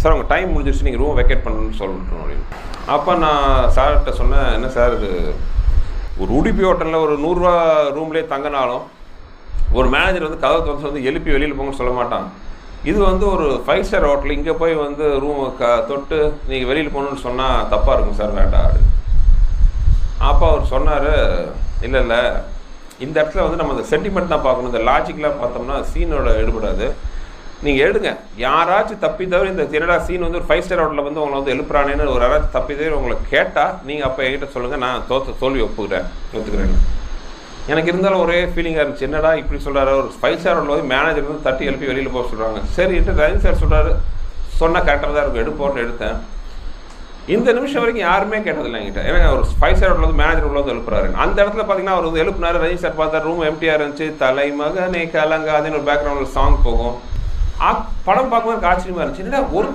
Sir உங்கள் time முடிஞ்சிருச்சு, நீங்கள் ரூம் வெக்கேட் பண்ணணும்னு சொல்லிட்டோம் அப்படின்னு. அப்போ நான் சார்கிட்ட சொன்னேன், என்ன சார் இது ஒரு உடுப்பி ஹோட்டலில் ஒரு 100 ரூபா ரூம்லேயே தங்கினாலும் ஒரு மேனேஜர் வந்து கதவை வந்து எழுப்பி வெளியில் போங்கன்னு சொல்ல மாட்டான். இது வந்து ஒரு 5 ஸ்டார் ஹோட்டல், இங்கே போய் வந்து ரூம் தொட்டு நீங்கள் வெளியில் போகணுன்னு சொன்னால் தப்பாக இருக்கும் சார், வேண்டாம். அப்போ அவர் சொன்னார், இல்லை இல்லை இந்த இடத்துல வந்து நம்ம அந்த சென்டிமெண்ட் தான் பார்க்கணும், இந்த லாஜிக்கெலாம் பார்த்தோம்னா சீனோட எடுபடாது. நீங்கள் எடுங்க, யாராச்சும் தப்பி தவிர இந்த தினடா சீன் வந்து ஒரு 5 ஸ்டார் ஹோட்டலில் வந்து உங்களை வந்து எழுப்புறானேன்னு ஒரு யாராச்சும் தப்பி தவிர உங்களை கேட்டால் நீங்கள் அப்போ என்கிட்ட சொல்லுங்கள், நான் தோல்வி ஒத்துக்கிறேன். எனக்கு இருந்தாலும் ஒரே ஃபீலிங்காக இருந்துச்சு, என்னடா இப்படி சொல்கிறாரு, ஒரு 5 ஸ்டார் ஹோட்டலில் வந்து மேனேஜர் வந்து தட்டி எழுப்பி வெளியில் போக சொல்கிறாங்க. சரின்ட்டு ரஜினி சார் சொல்கிறாரு, சொன்னால் கரெக்டாக தான் இருக்கும், எடுப்போன்னு எடுத்தேன். இந்த நிமிஷம் வரைக்கும் யாருமே கேட்டதில்லை என்கிட்ட. ஏன்னா ஒரு 5 ஸ்டார் ஹோட்டலில் வந்து மேனேஜர் உள்ள வந்து எழுப்புறாரு. அந்த இடத்துல பார்த்தீங்கன்னா அவர் வந்து எழுப்புனாரு, ரஜினி சார் பார்த்தா ரூம் எம்டிஆர் இருந்துச்சு, தலைமகனே கலங்காதுன்னு ஒரு பேக்ரவுண்டில் சாங் போகும். படம் பார்க்கும்போது ஆச்சரியமாக இருந்துச்சு, என்னடா ஒரு